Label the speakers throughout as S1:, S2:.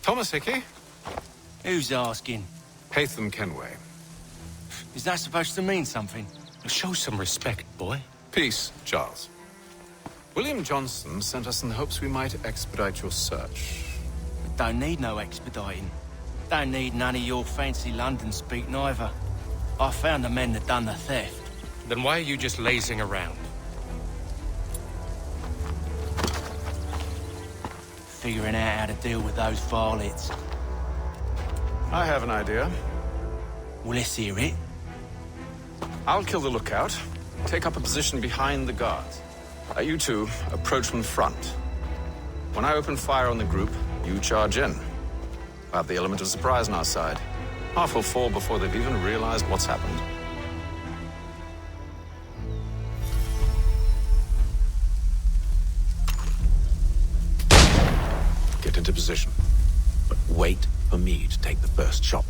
S1: Thomas Hickey?
S2: Who's asking?
S1: Haytham Kenway.
S2: Is that supposed to mean something?
S3: Show some respect, boy.
S1: Peace, Charles. William Johnson sent us in the hopes we might expedite your search.
S2: Don't need no expediting. Don't need none of your fancy London speak neither. I found the men that done the theft.
S3: Then why are you just lazing around?
S2: Figuring out how to deal with those varlets.
S1: I have an idea.
S2: Well, let's hear it.
S1: I'll kill the lookout, take up a position behind the guards. You two approach from the front. When I open fire on the group, you charge in. We'll have the element of surprise on our side. Half will fall before they've even realized what's happened. Get into position, but wait for me to take the first shot.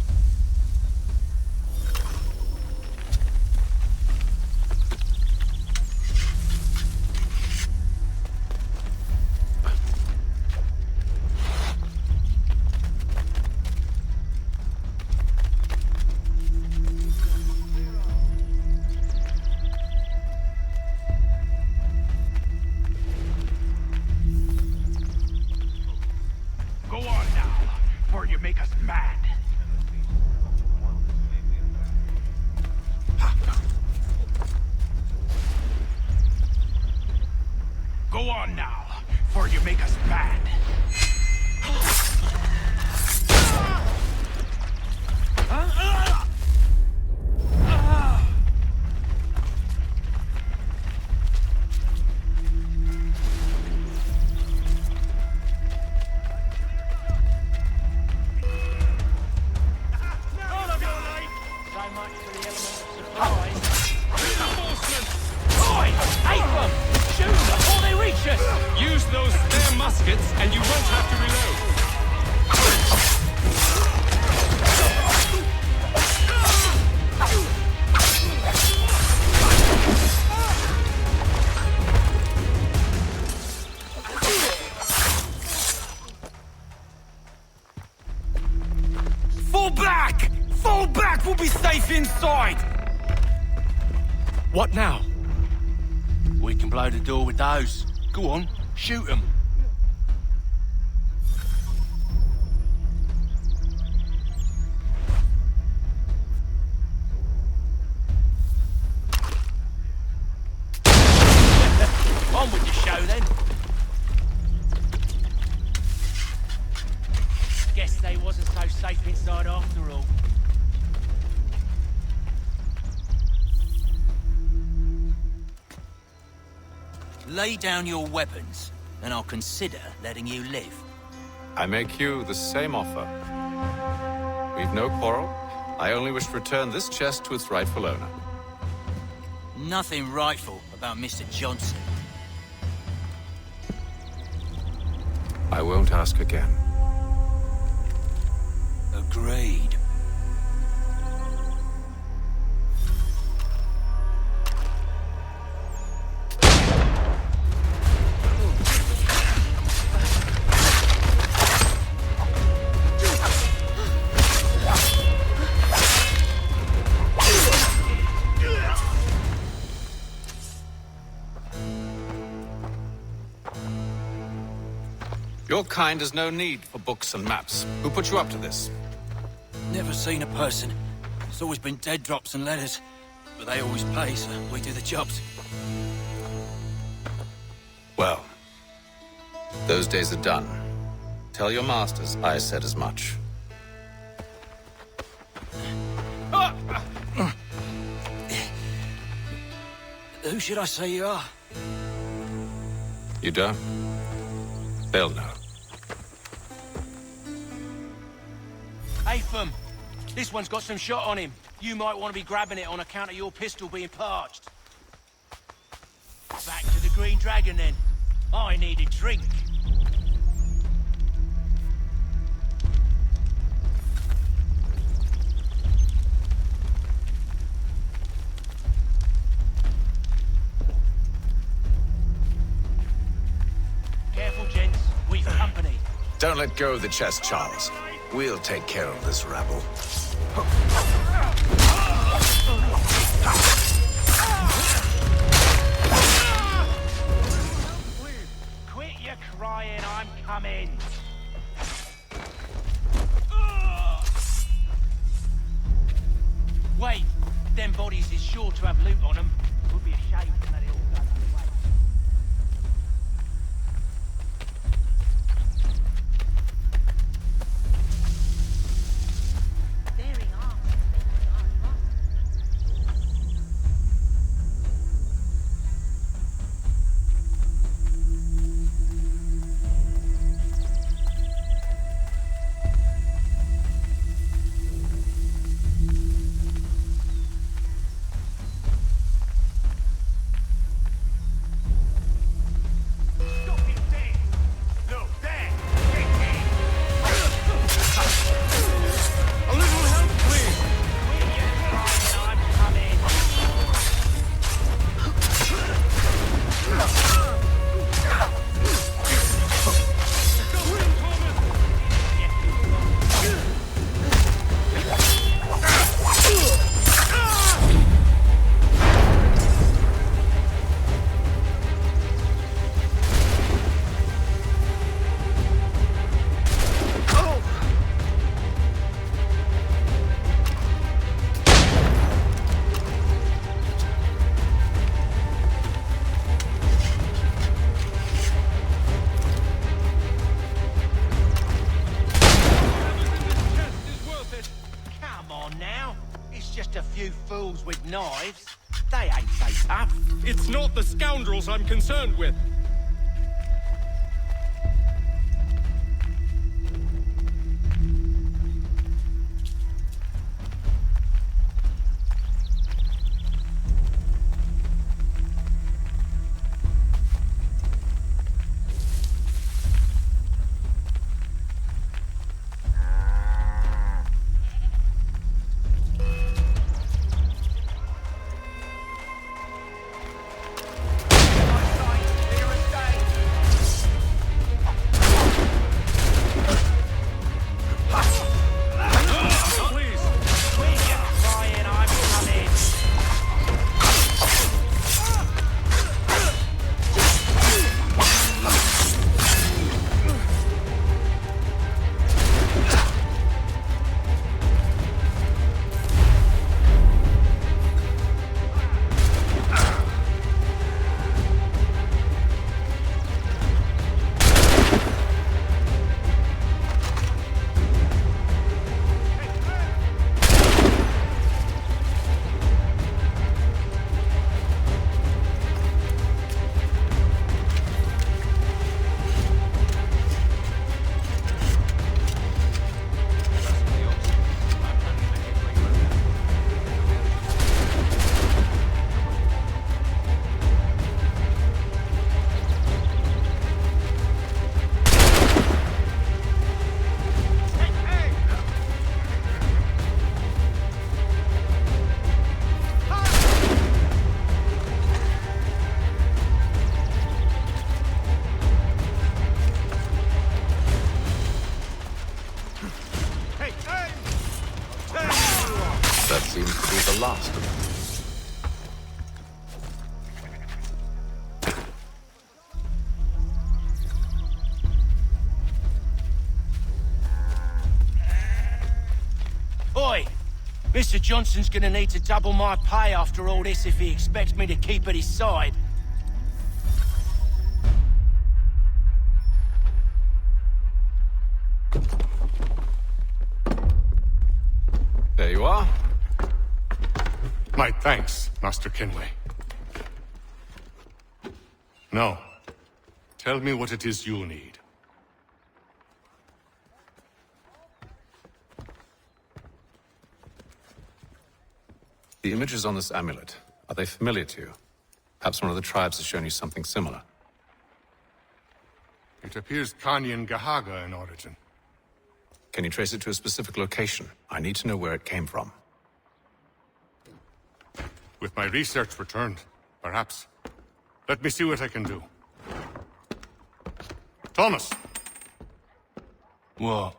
S3: What now?
S2: We can blow the door with those. Go on, shoot them. On with the show then. Guess they wasn't so safe inside after all. Lay down your weapons, and I'll consider letting you live.
S1: I make you the same offer. We've no quarrel. I only wish to return this chest to its rightful owner.
S2: Nothing rightful about Mr. Johnson.
S1: I won't ask again.
S2: Agreed.
S1: Your kind has no need for books and maps. Who put you up to this?
S2: Never seen a person. It's always been dead drops and letters. But they always pay, so we do the jobs.
S1: Well, those days are done. Tell your masters I said as much.
S2: Who should I say you are?
S1: You don't? They'll know.
S2: Haytham, this one's got some shot on him. You might want to be grabbing it on account of your pistol being parched. Back to the Green Dragon then. I need a drink.
S1: Don't let go of the chest, Charles. We'll take care of this rabble.
S2: Quit your crying, I'm coming. Wait, them bodies is sure to have loot on them. Would be a shame to let it all go that way.
S4: Daring arms.
S2: With knives, they ain't so tough.
S3: It's not the scoundrels I'm concerned with.
S1: That seems to be the last of them.
S2: Oi! Mr. Johnson's gonna need to double my pay after all this if he expects me to keep at his side.
S1: There you are.
S3: My thanks, Master Kenway. Now, tell me what it is you'll need.
S1: The images on this amulet, are they familiar to you? Perhaps one of the tribes has shown you something similar.
S3: It appears Kanyan Gahaga in origin.
S1: Can you trace it to a specific location? I need to know where it came from.
S3: With my research returned, perhaps. Let me see what I can do. Thomas!
S2: What?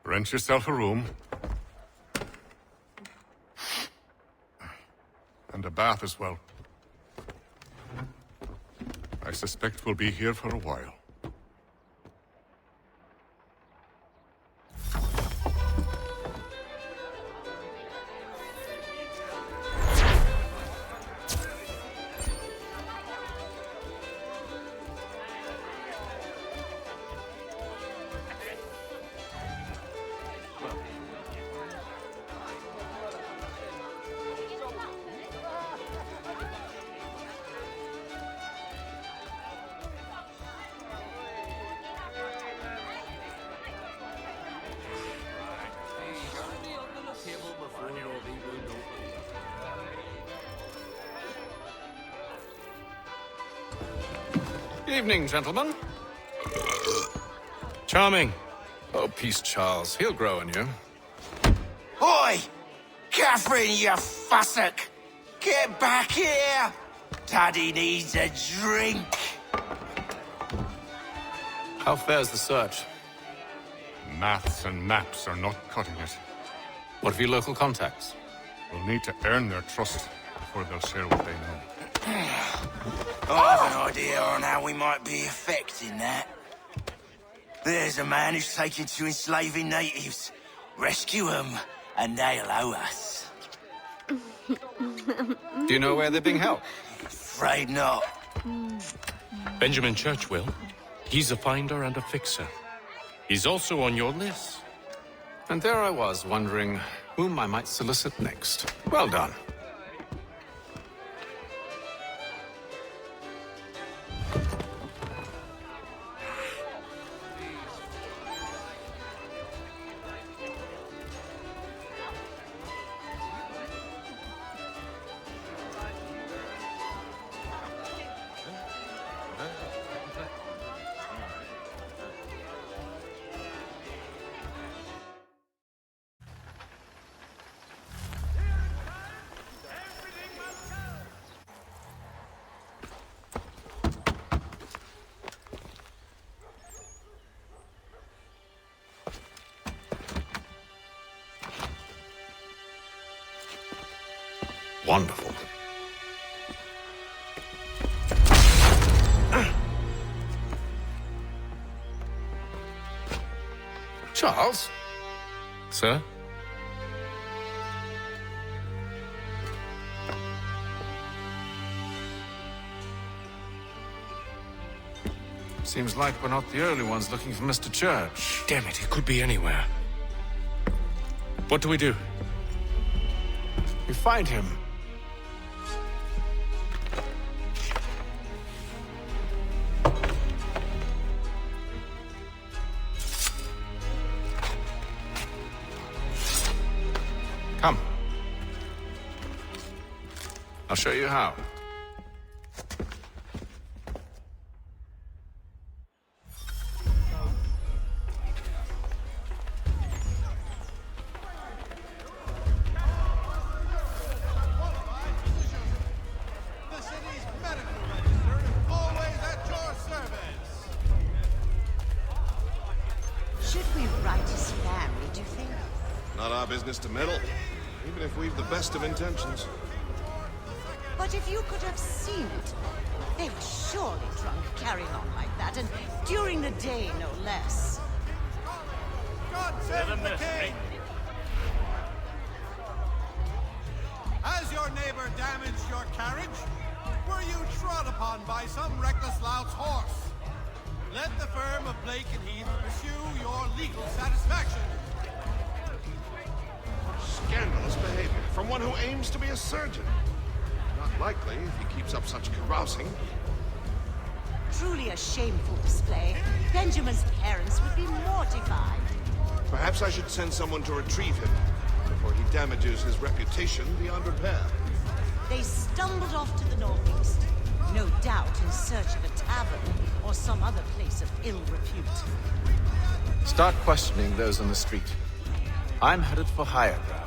S3: Rent yourself a room. And a bath as well. I suspect we'll be here for a while.
S1: Evening, gentlemen.
S2: Charming.
S1: Oh, peace, Charles. He'll grow on you.
S4: Oi! Catherine, you fussock! Get back here! Daddy needs a drink!
S1: How fares the search?
S3: Maths and maps are not cutting it.
S1: What of your local contacts?
S3: We'll need to earn their trust before they'll share what they know.
S4: I have an idea on how we might be affecting that. There's a man who's taken to enslaving natives. Rescue them, and they'll owe us.
S1: Do you know where they're being held?
S4: Afraid not.
S5: Benjamin Church will. He's a finder and a fixer. He's also on your list.
S1: And there I was, wondering whom I might solicit next. Well done. Wonderful. Charles?
S5: Sir?
S1: Seems like we're not the only ones looking for Mr. Church.
S5: Damn it, it could be anywhere. What do we do?
S1: We find him. Come. I'll show you how.
S6: Business to meddle, even if we've the best of intentions.
S7: But if you could have seen it, they were surely drunk carrying on like that, and during the day, no less.
S8: God save the king! Has your neighbor damaged your carriage? Were you trod upon by some reckless lout's horse? Let the firm of Blake and Heath pursue your legal satisfaction.
S6: Scandalous behavior from one who aims to be a surgeon. Not likely if he keeps up such carousing.
S7: Truly a shameful display. Benjamin's parents would be mortified.
S6: Perhaps I should send someone to retrieve him before he damages his reputation beyond repair.
S7: They stumbled off to the northeast, no doubt in search of a tavern or some other place of ill repute.
S1: Start questioning those on the street. I'm headed for higher ground.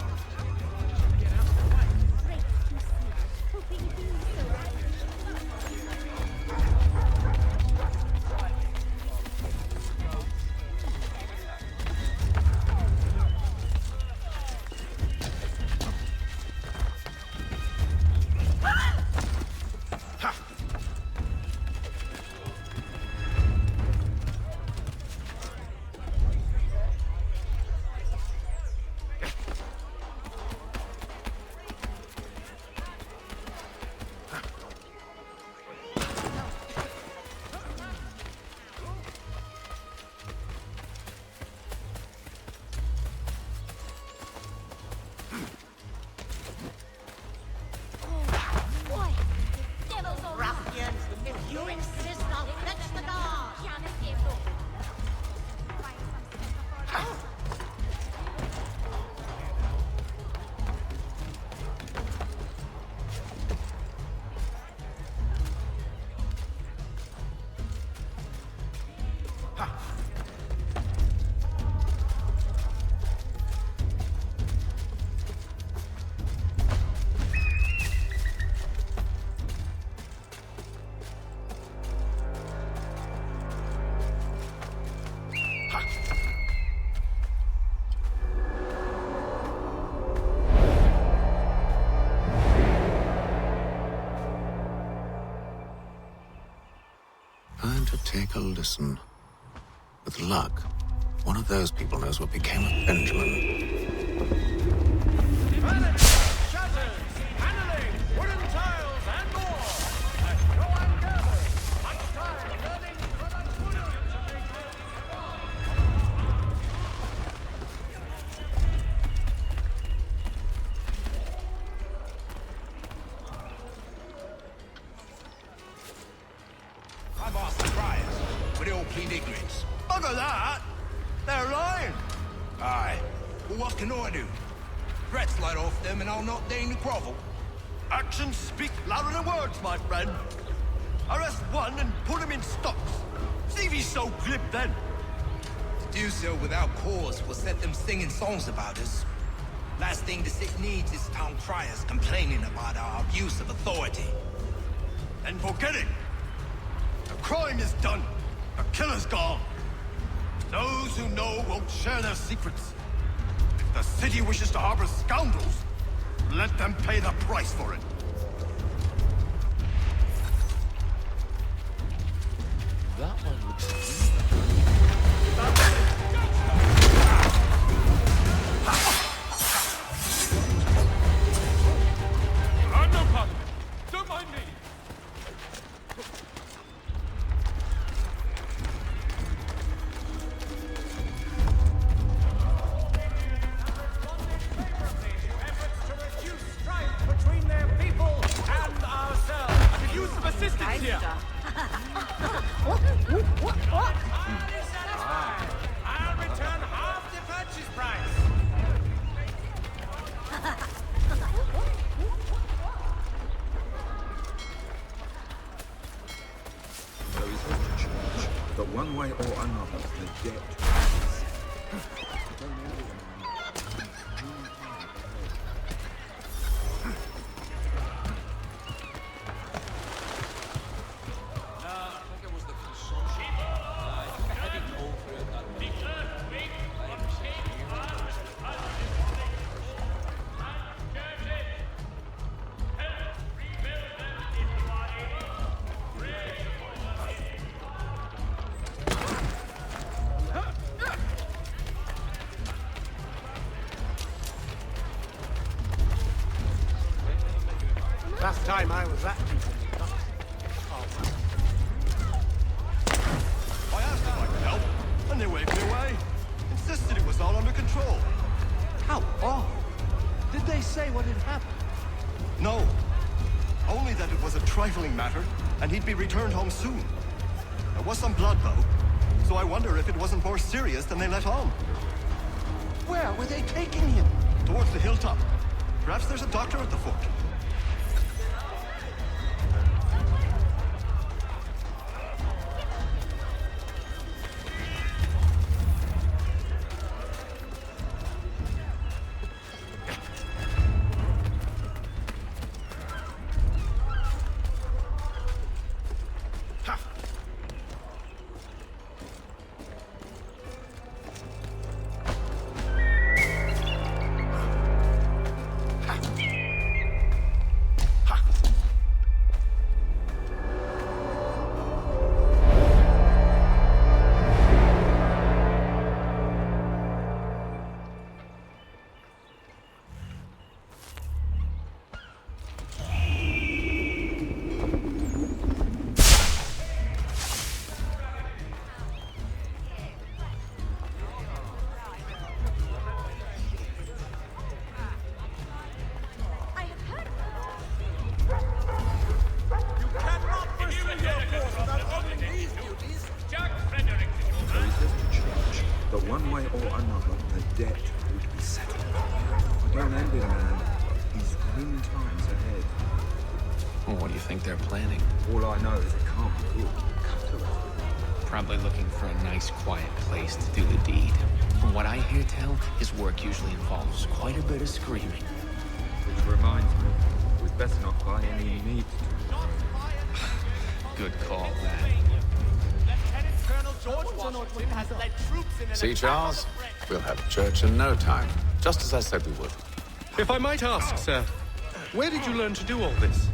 S1: Take a listen. With luck, one of those people knows what became of Benjamin.
S4: I've asked the friars, but they all plead ignorance.
S8: Look at that! They're lying!
S4: Aye. Well, what can I do? Threats light off them and I'll not deign to grovel.
S8: Actions speak louder than words, my friend. Arrest one and put him in stocks. See if he's so glib then.
S4: To do so without cause will set them singing songs about us. Last thing the city needs is town criers complaining about our abuse of authority.
S8: Then forget it. The crime is done. The killer's gone. Those who know won't share their secrets. If the city wishes to harbor scoundrels, let them pay the price for it.
S2: That one looks...
S3: I'm no part of it. Don't mind me.
S9: Between their people and ourselves. I could use some assistance here. Highly satisfied. I'll return half the purchase price.
S10: There is a church, but one way or another, the debt.
S8: Last time I was at these. I asked if I could help, and they waved me away. Insisted it was all under control. How odd. Did they say what had happened? No. Only that it was a trifling matter, and he'd be returned home soon. There was some blood, though, so I wonder if it wasn't more serious than they let on. Where were they taking him? Towards the hilltop. Perhaps there's a doctor at the fort.
S10: One way or another, the debt would be settled. I don't envy the man. He's grim times ahead.
S1: Well, what do you think they're planning?
S10: All I know is it can't be good. Cut to it.
S11: Probably looking for a nice, quiet place to do the deed. From what I hear tell, his work usually involves quite a bit of screaming.
S10: Which reminds me, we'd better not buy any meat.
S11: Good call, that.
S1: See, Charles? We'll have church in no time, just as I said we would.
S5: If I might ask, sir, where did you learn to do all this?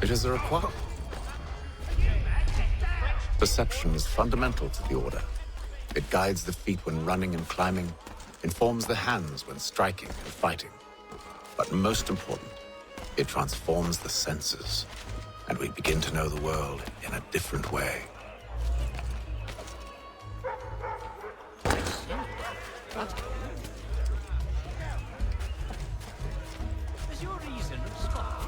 S1: It is a requirement. Perception is fundamental to the Order. It guides the feet when running and climbing, informs the hands when striking and fighting. But most important, it transforms the senses, and we begin to know the world in a different way.
S9: Is your reason responding?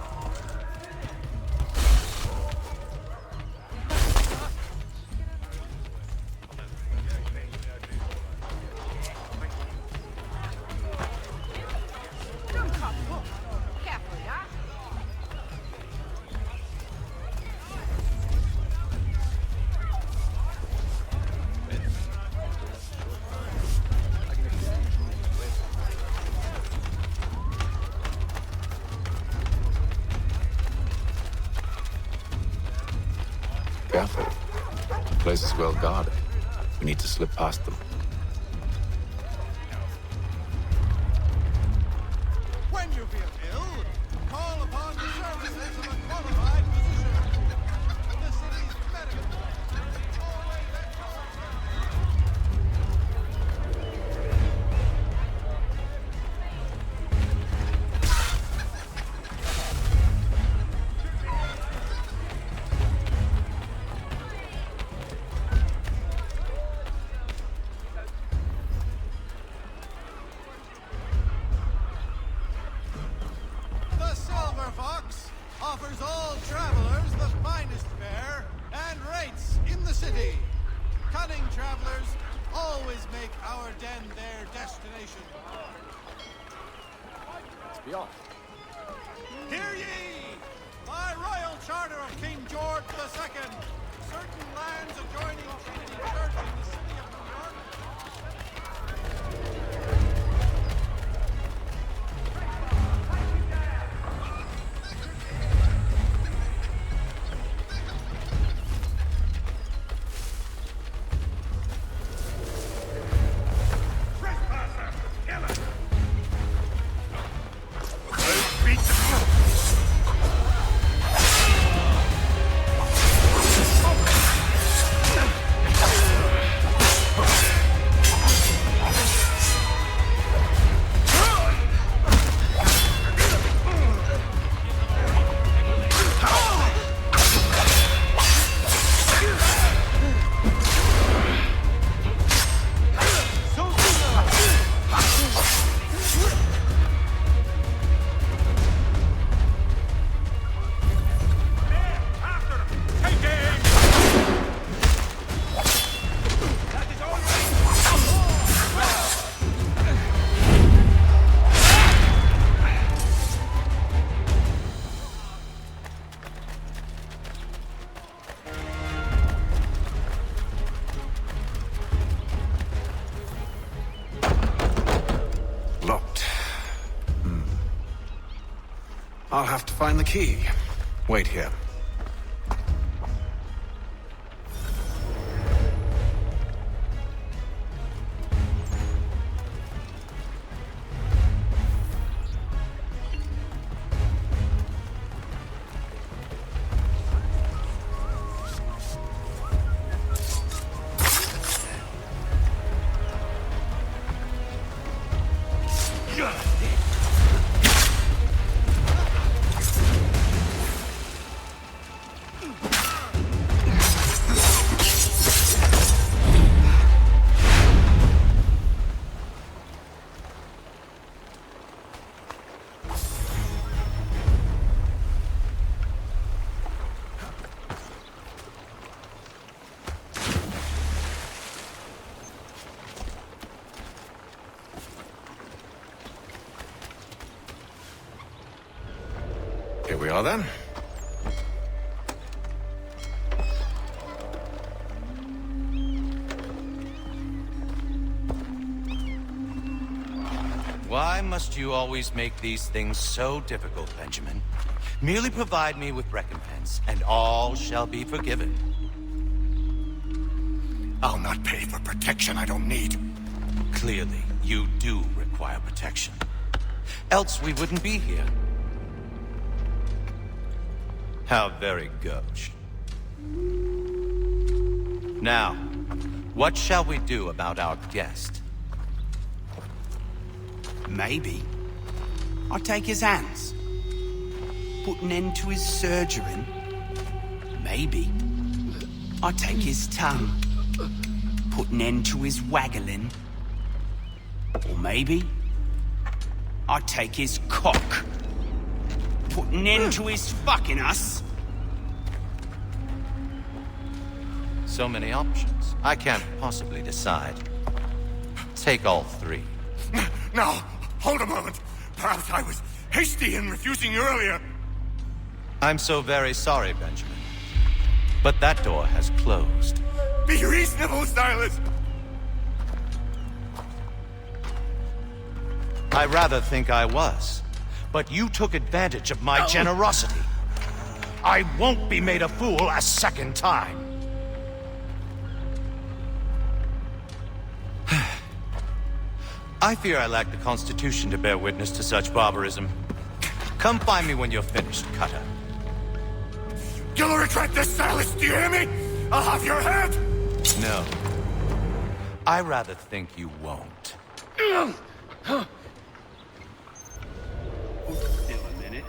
S1: Careful. The place is well guarded. We need to slip past them.
S8: When you feel ill, call upon the services of a qualified physician. The city's medical is always The Silver Fox offers all travelers the finest fare and rates in the city. Cunning travelers always make our den their destination.
S10: Let's be off.
S8: Hear ye! By royal charter of King George II, certain lands adjoining Trinity Church in the city of New York.
S1: Locked. I'll have to find the key. Wait here. Here we are then.
S12: Why must you always make these things so difficult, Benjamin? Merely provide me with recompense, and all shall be forgiven.
S13: I'll not pay for protection I don't need.
S12: Clearly, you do require protection. Else we wouldn't be here. How very gauche. Now, what shall we do about our guest?
S14: Maybe I'll take his hands. Put an end to his surgering. Maybe I'll take his tongue. Put an end to his waggling. Or maybe I'll take his cock. Put an end to his fucking us.
S12: So many options. I can't possibly decide. Take all three.
S13: Now, hold a moment. Perhaps I was hasty in refusing you earlier.
S12: I'm so very sorry, Benjamin. But that door has closed.
S13: Be reasonable, Silas.
S12: I rather think I was. But you took advantage of my generosity. I won't be made a fool a second time. I fear I lack the constitution to bear witness to such barbarism. Come find me when you're finished, Cutter.
S13: You'll regret this, Silas, do you hear me? I'll have your head!
S12: No. I rather think you won't.
S14: Still a minute.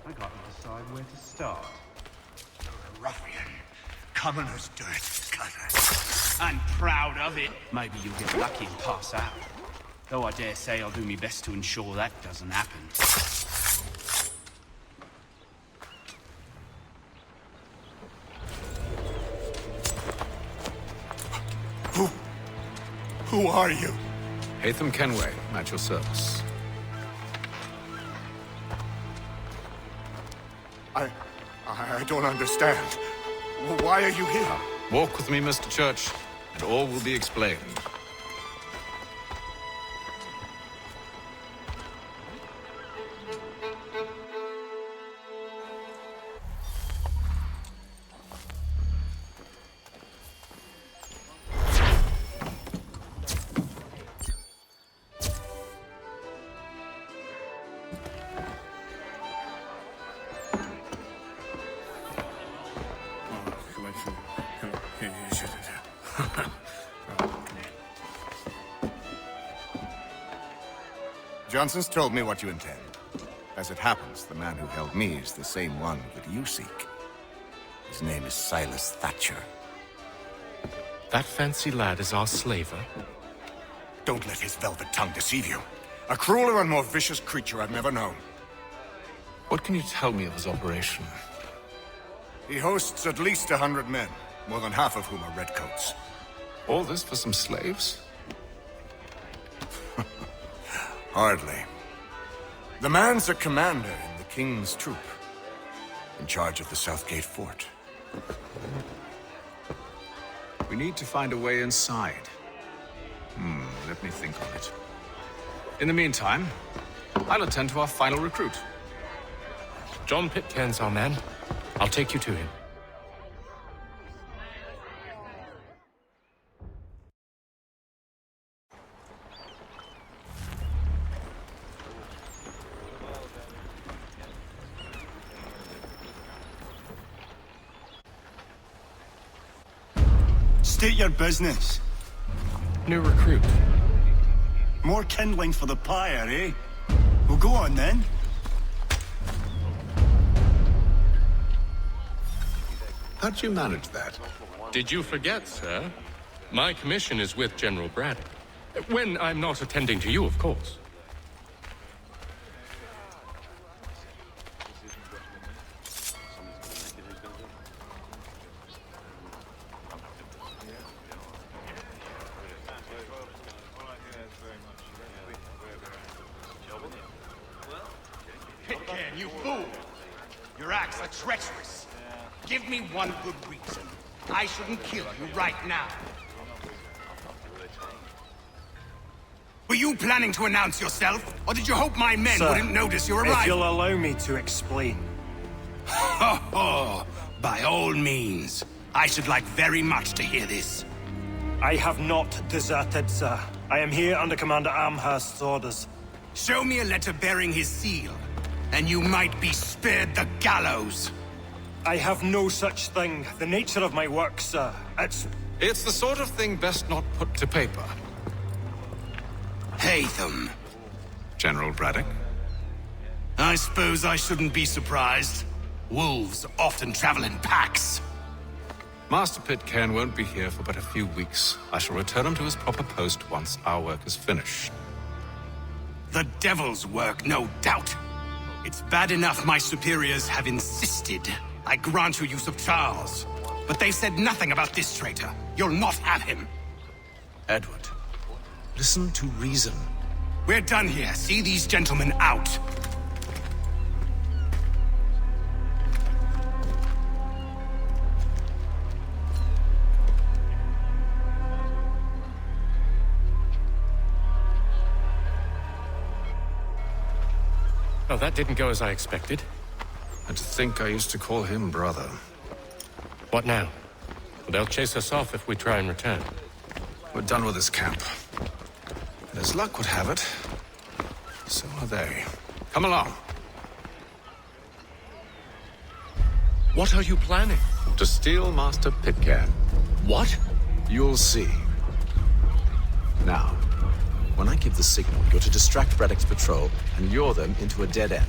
S14: I got to decide where to start.
S13: You're a ruffian. Commoner's dirt, Cutter.
S14: I'm proud of it. Maybe you'll get lucky and pass out. Though I dare say I'll do my best to ensure that doesn't happen.
S13: Who are you?
S1: Hatham Kenway, at your service.
S13: I don't understand. Why are you here?
S1: Walk with me, Mr. Church, and all will be explained.
S15: Johnson's told me what you intend. As it happens, the man who held me is the same one that you seek. His name is Silas Thatcher.
S5: That fancy lad is our slaver?
S13: Don't let his velvet tongue deceive you. A crueler and more vicious creature I've never known.
S1: What can you tell me of his operation?
S13: He hosts at least 100 men, more than half of whom are redcoats.
S1: All this for some slaves?
S13: Hardly. The man's a commander in the King's troop, in charge of the Southgate Fort.
S1: We need to find a way inside. Let me think on it. In the meantime, I'll attend to our final recruit.
S5: John Pitcairn's our man. I'll take you to him.
S16: State your business.
S5: New recruit.
S16: More kindling for the pyre, eh? Well, go on then.
S1: How'd you manage that?
S5: Did you forget, sir? My commission is with General Braddock. When I'm not attending to you, of course.
S14: Pitcairn, you fool! Your acts are treacherous. Give me one good reason. I shouldn't kill you right now. Were you planning to announce yourself, or did you hope my men wouldn't notice your arrival?
S16: If you'll allow me to explain.
S14: Ho ho! By all means. I should like very much to hear this.
S16: I have not deserted, sir. I am here under Commander Amherst's orders.
S14: Show me a letter bearing his seal, and you might be spared the gallows.
S16: I have no such thing. The nature of my work, sir.
S1: It's the sort of thing best not put to paper.
S14: Hatham.
S1: General Braddock?
S14: I suppose I shouldn't be surprised. Wolves often travel in packs.
S1: Master Pitcairn won't be here for but a few weeks. I shall return him to his proper post once our work is finished.
S14: The devil's work, no doubt. It's bad enough my superiors have insisted I grant you use of Charles. But they've said nothing about this traitor. You'll not have him.
S1: Edward, listen to reason.
S14: We're done here. See these gentlemen out.
S5: Oh, that didn't go as I expected.
S1: And to think I used to call him brother.
S5: What now? Well, they'll chase us off if we try and return.
S1: We're done with this camp. And as luck would have it, so are they. Come along.
S5: What are you planning?
S1: To steal Master Pitcairn.
S5: What?
S1: You'll see. Now, when I give the signal, you're to distract Braddock's patrol and lure them into a dead end.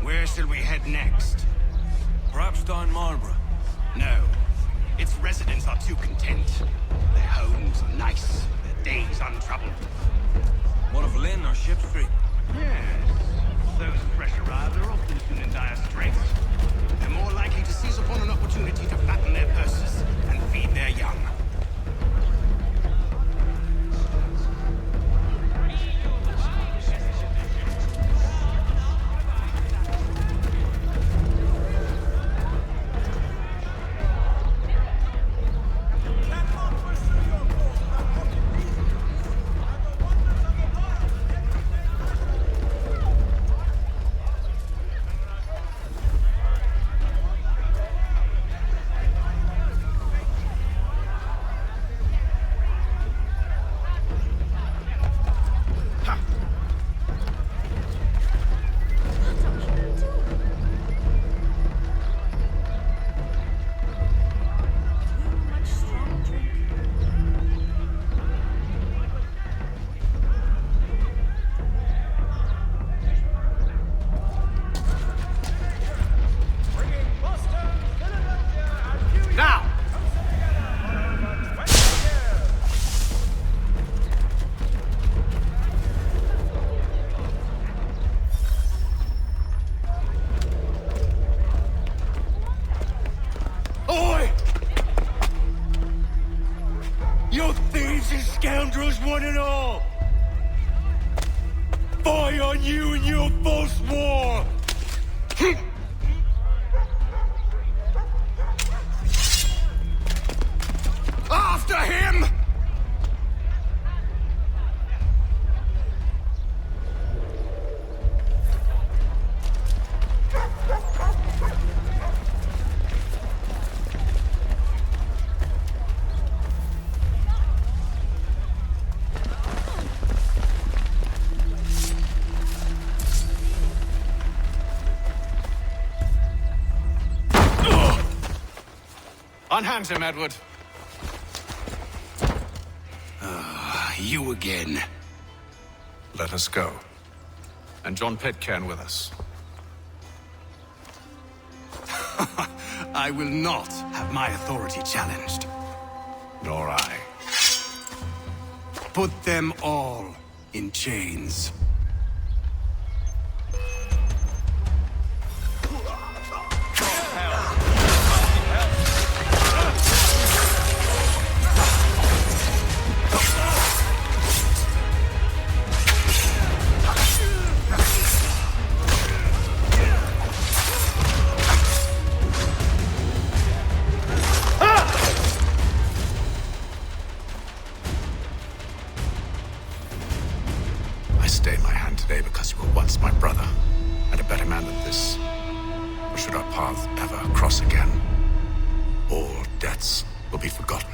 S14: Where shall we head next? Perhaps down Marlborough? No. Its residents are too content. Their homes are nice, their days untroubled. What of Lynn or Ship Street? Yes. Those fresh arrived are often soon in dire straits. They're more likely to seize upon an opportunity to fatten their purses and feed their young.
S16: Scoundrels, one and all! Fie on you and your false war!
S14: After him!
S1: Unhand him, Edward.
S14: You again.
S1: Let us go. And John Pitcairn with us.
S14: I will not have my authority challenged.
S1: Nor I.
S14: Put them all in chains.
S13: should our paths ever cross again, all debts will be forgotten.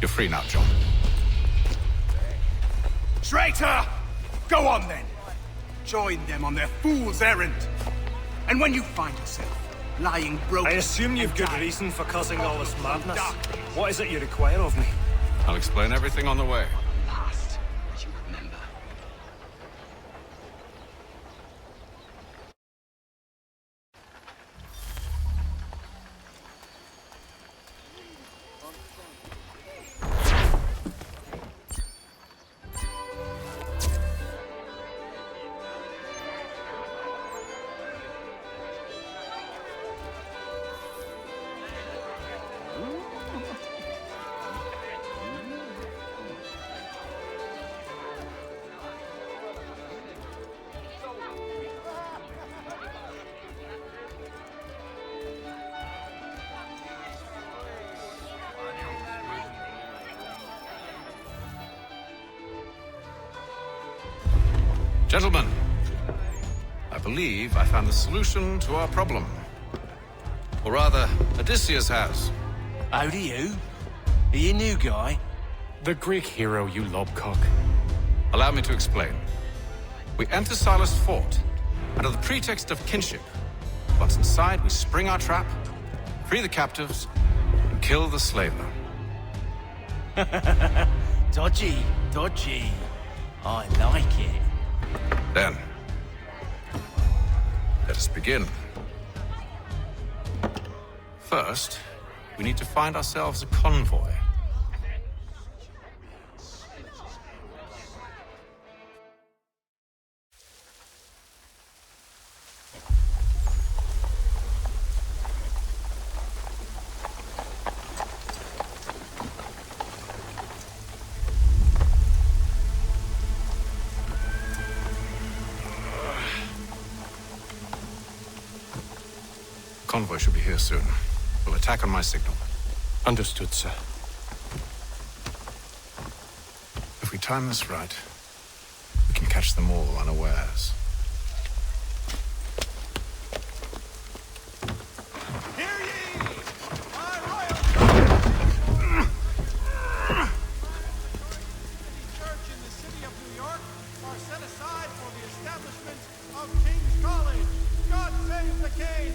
S1: You're free now, John.
S14: Traitor! Go on then! Join them on their fool's errand. And when you find yourself lying broken...
S16: I assume you've good reason for causing all this madness. What is it you require of me?
S1: I'll explain everything on the way.
S11: Past, as you remember.
S1: Gentlemen, I believe I found the solution to our problem. Or rather, Odysseus has.
S2: How do you? Are you a new guy?
S5: The Greek hero, you lobcock.
S1: Allow me to explain. We enter SILAS fort, under the pretext of kinship. Once inside, we spring our trap, free the captives, and kill the slaver.
S2: Dodgy, dodgy. I like it.
S1: Then, let us begin. First, we need to find ourselves a convoy. Convoy should be here soon. We'll attack on my signal.
S5: Understood, sir.
S1: If we time this right, we can catch them all unawares.
S8: Hear ye! My royal church in the city of New York are set aside for the establishment of King's College. God save the king!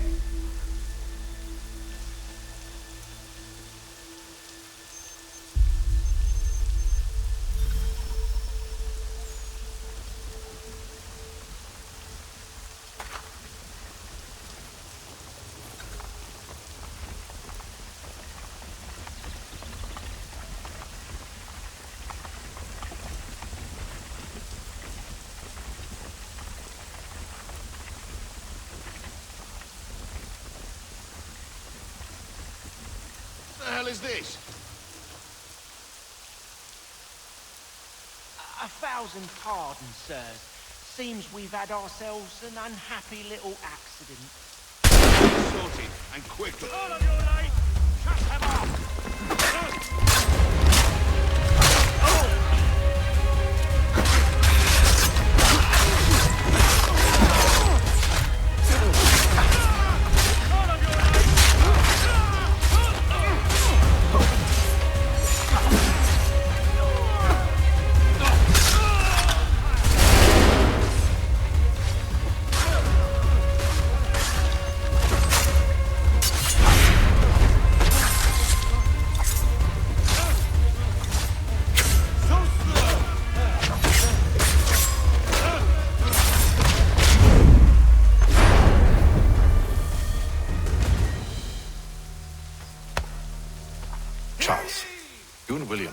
S6: What the hell is this?
S17: 1,000 pardons, sirs. Seems we've had ourselves an unhappy little accident.
S6: Sorted, and quickly.
S9: All of you, lads! Shut him off!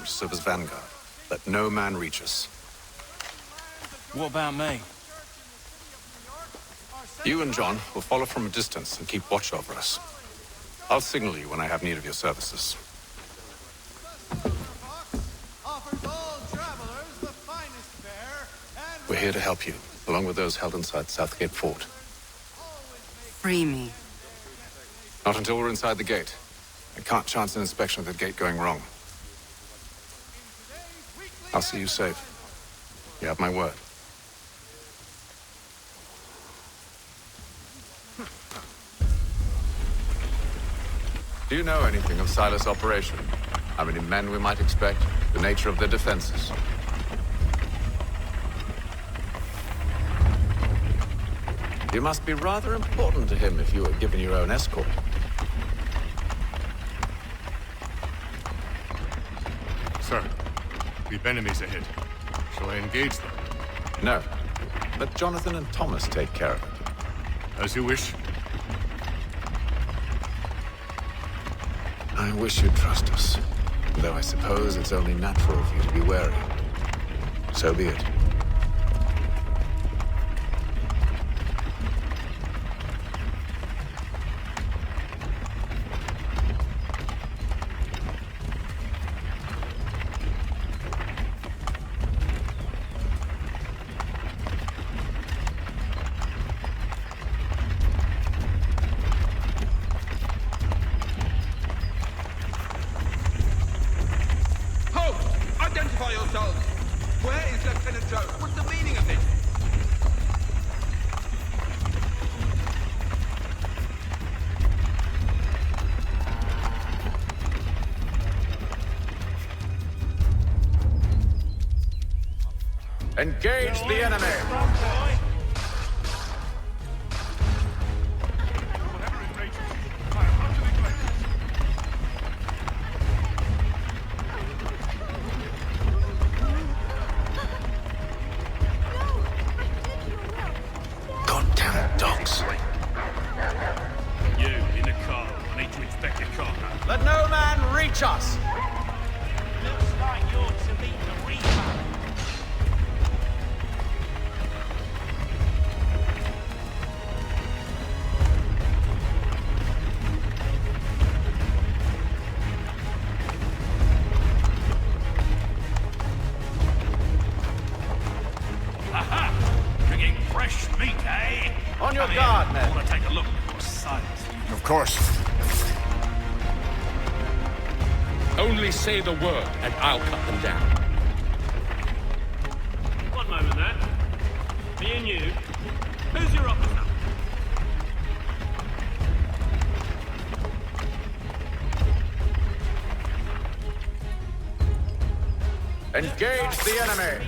S1: Serve as vanguard. Let no man reach us.
S2: What about me?
S1: You and John will follow from a distance and keep watch over us. I'll signal you when I have need of your services. We're here to help you, along with those held inside Southgate Fort.
S18: Free me.
S1: Not until we're inside the gate. I can't chance an inspection of the gate going wrong. I'll see you safe. You have my word. Do you know anything of SILAS operation? How many men we might expect? The nature of their defenses? You must be rather important to him if you were given your own escort.
S3: Sir, we've enemies ahead. Shall I engage them?
S1: No. Let Jonathan and Thomas take care of it.
S3: As you wish.
S1: I wish you'd trust us. Though I suppose it's only natural for you to be wary. So be it.
S9: Identify yourselves! Where is Lieutenant Joe? What's the meaning of this?
S1: Engage the enemy! Goddamn dogs.
S19: You, in the car. I need to inspect your car.
S1: Let no man reach us!
S17: Looks like you're to meet the Reaper.
S19: Fresh meat, eh?
S1: On your guard, men.
S19: I want to take a look at your sights.
S13: Of course.
S5: Only say the word, and I'll cut them down.
S19: One moment there. Me and you. Who's your officer?
S1: Engage the enemy!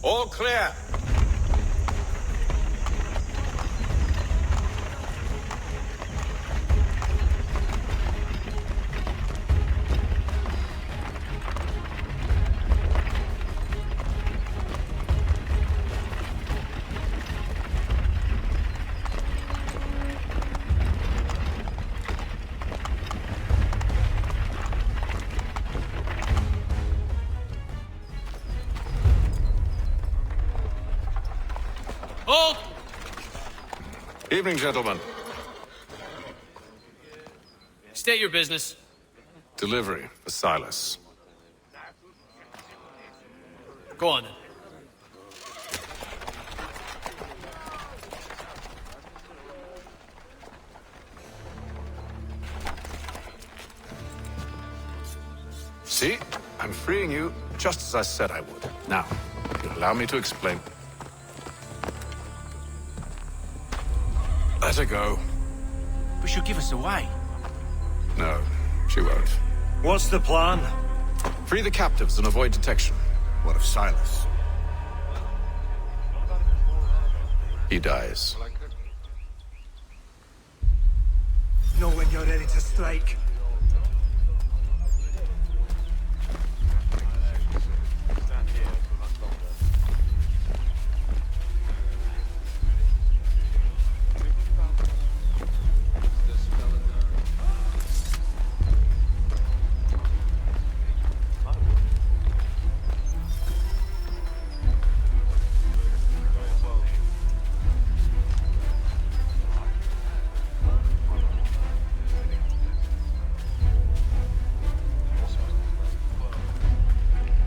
S1: All clear.
S5: Halt!
S1: Evening, gentlemen.
S5: State your business.
S1: Delivery for SILAS.
S5: Go on then.
S1: See? I'm freeing you just as I said I would. Now, if you'll allow me to explain. Let her go.
S2: But she'll give us away.
S1: No, she won't.
S16: What's the plan?
S1: Free the captives and avoid detection.
S15: What of SILAS?
S1: He dies.
S20: Know when you're ready to strike.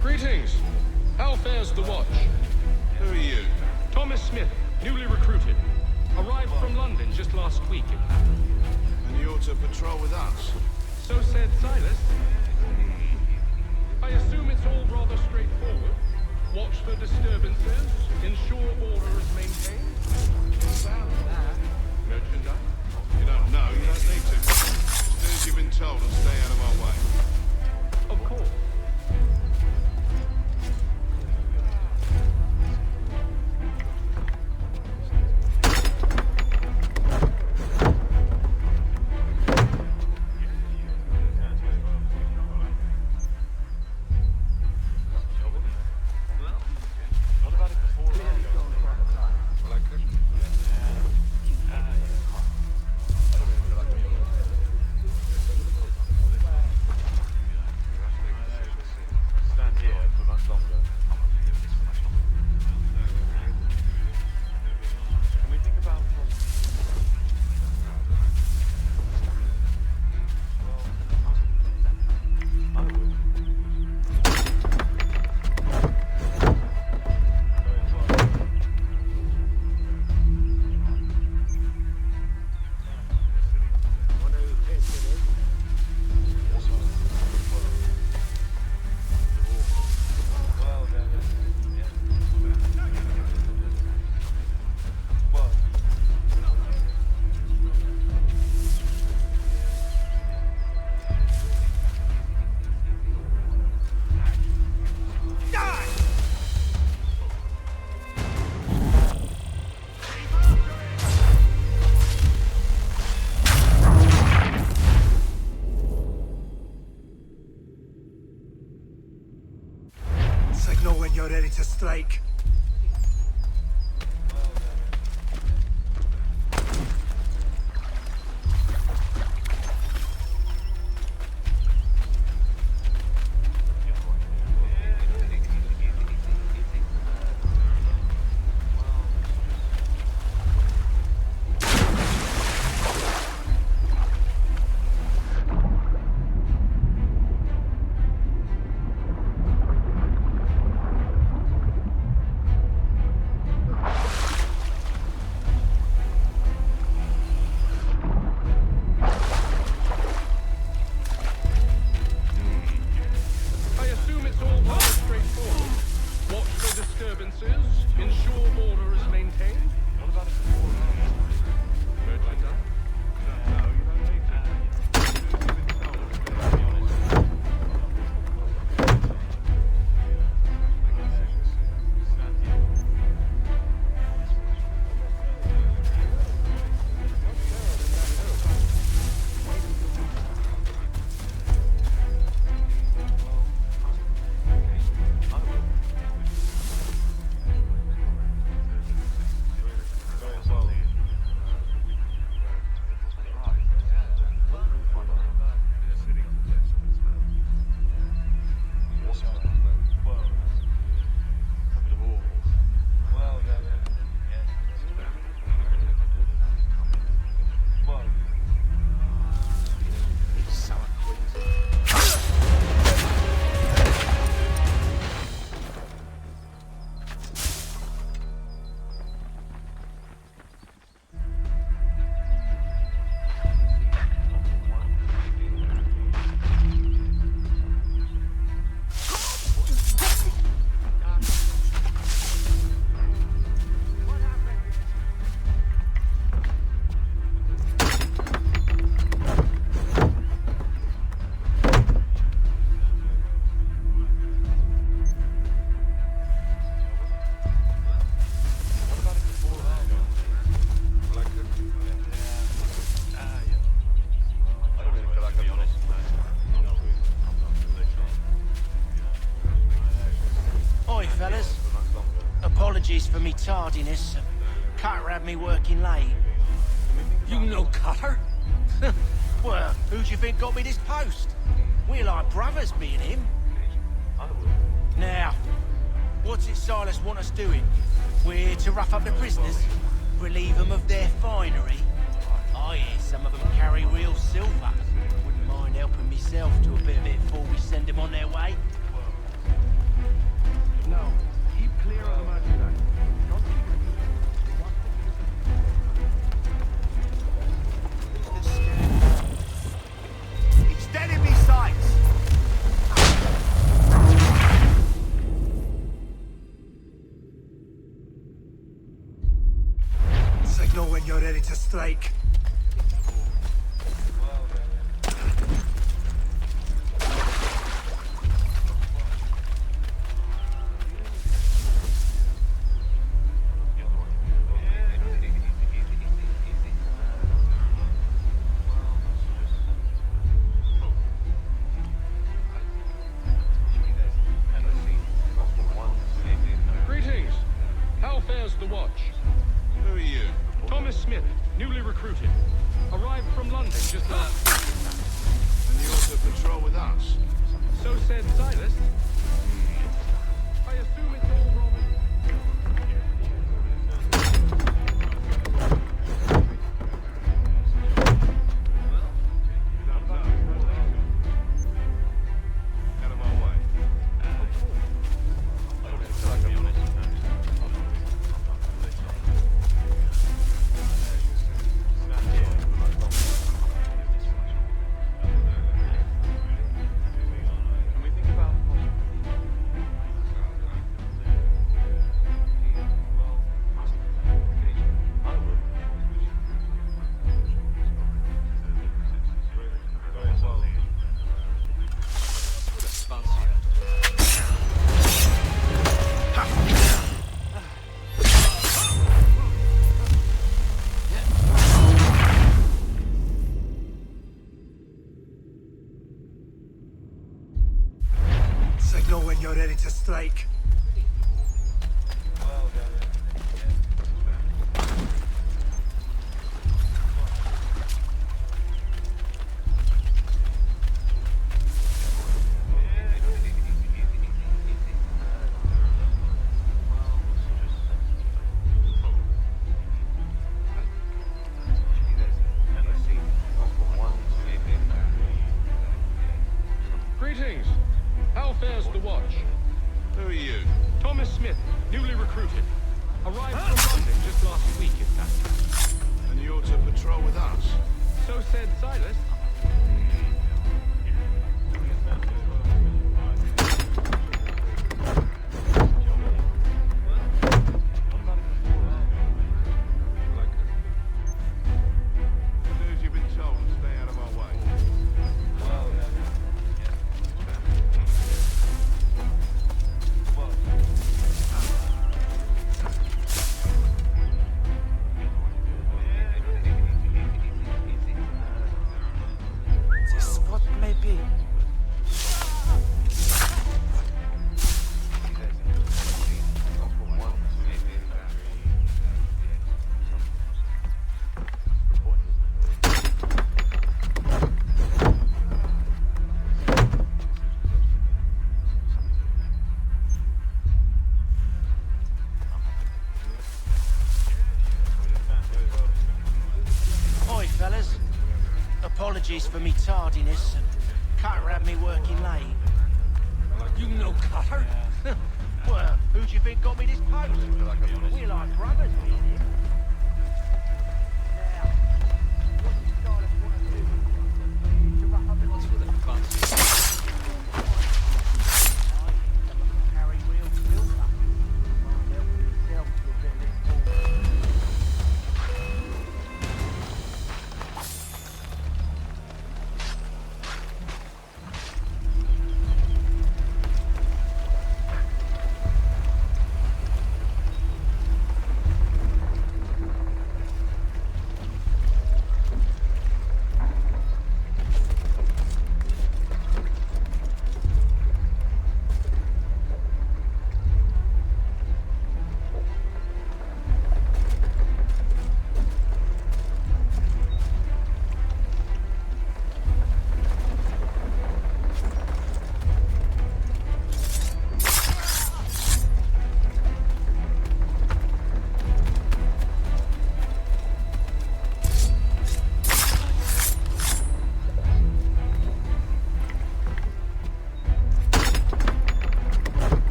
S5: Greetings. How fares the watch?
S6: Who are you?
S5: Thomas Smith, newly recruited. Arrived from London just last week.
S6: And you're to patrol with us?
S5: So said SILAS. I assume it's all rather straightforward.
S19: for disturbances. Ensure order is maintained. Merchandise?
S6: You don't know, you don't need to. Do as you've been told and stay out of our way.
S19: Of course.
S20: Signal when you're ready to strike.
S17: Apologies for me tardiness. Cutter had me working late.
S2: You know Cutter?
S17: Well, who do you think got me this post? We're like brothers, me and him. Now, what's it Silas want us doing? We're here to rough up the prisoners, relieve them of their finery. I hear some of them carry real silver. Wouldn't mind helping myself to a bit of it before we send them on their way.
S20: No, keep clear of the merchandise.
S14: It's dead in me sights!
S20: strike.
S19: Greetings. How fares the watch?
S6: Who are you?
S19: Thomas Smith, newly recruited. Arrived from London just last week.
S6: And you also patrol with us?
S19: So said Silas. I assume it's all wrong.
S6: Out of our way.
S20: Signal when you're ready to strike.
S19: Greetings. How fares the watch?
S6: Who are you?
S19: Thomas Smith, newly recruited. Arrived from London just last week, if that.
S6: And you also patrol with us?
S19: So said Silas.
S6: Do as you've been told and stay out of our way.
S17: This spot maybe. Hi, fellas. Apologies for me tardiness. Cutter had me working late. You know Cutter? Well, who do you think got me this post? We're like brothers, me and him. Now, what does Silas want to do? To rough up the carry real silver. Mind helping himself to a bit of this bull.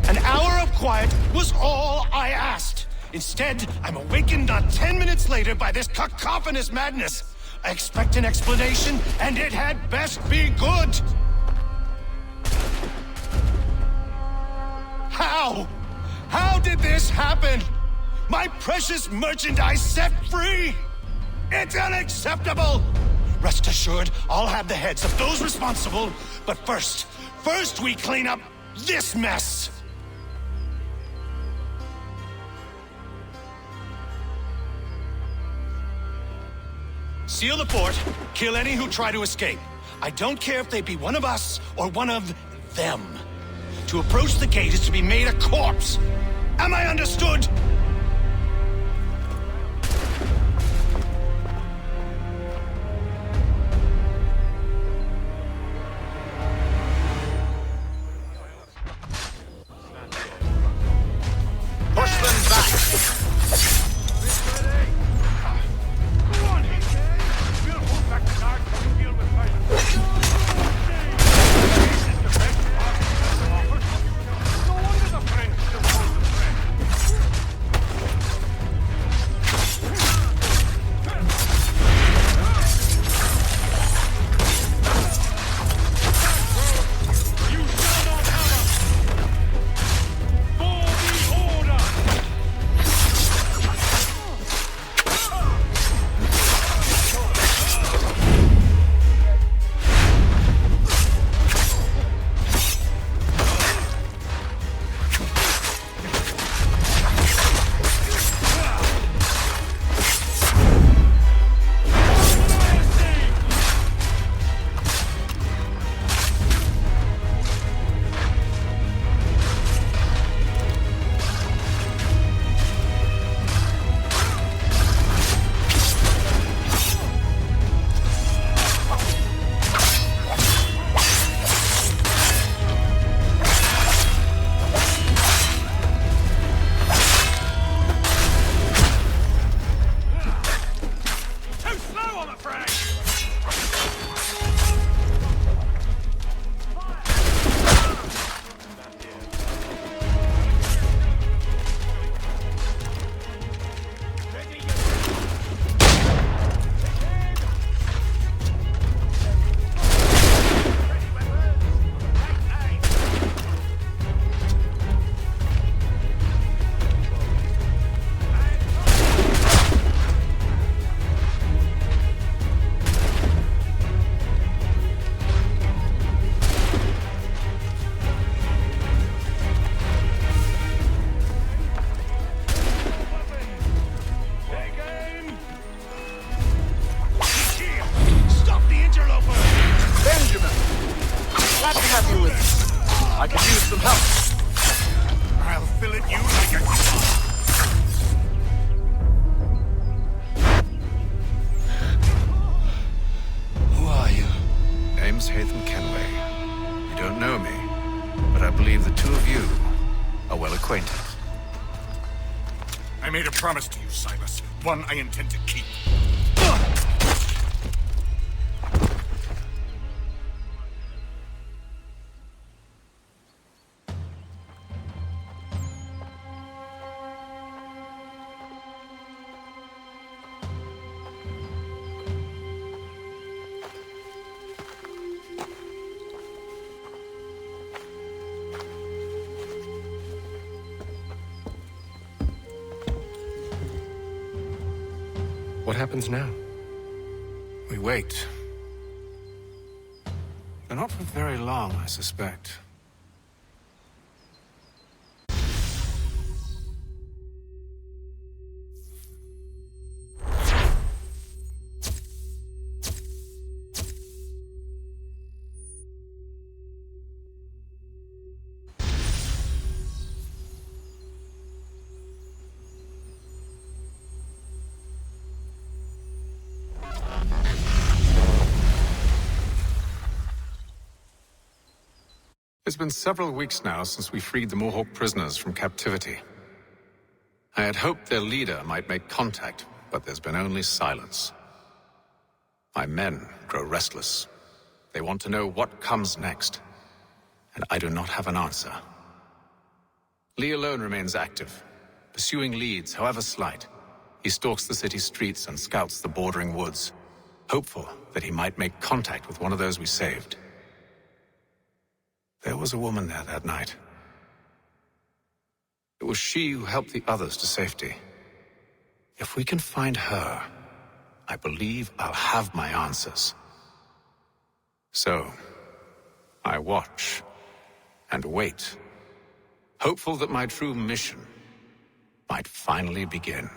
S8: An hour of quiet was all I asked. Instead, I'm awakened not 10 minutes later by this cacophonous madness. I expect an explanation, and it had best be good. How? How did this happen? My precious merchandise set free? It's unacceptable! Rest assured, I'll have the heads of those responsible, but first we clean up this mess! Seal the fort, kill any who try to escape. I don't care if they be one of us or one of them. To approach the gate is to be made a corpse. Am I understood?
S1: Push them back!
S13: I made a promise to you, SILAS. One I intend to keep.
S5: What happens now?
S1: We wait. But not for very long, I suspect. It's been several weeks now since we freed the Mohawk prisoners from captivity. I had hoped their leader might make contact, but there's been only silence. My men grow restless. They want to know what comes next, and I do not have an answer. Lee alone remains active, pursuing leads, however slight. He stalks the city streets and scouts the bordering woods, hopeful that he might make contact with one of those we saved. There was a woman there that night. It was she who helped the others to safety. If we can find her, I believe I'll have my answers. So, I watch and wait, hopeful that my true mission might finally begin.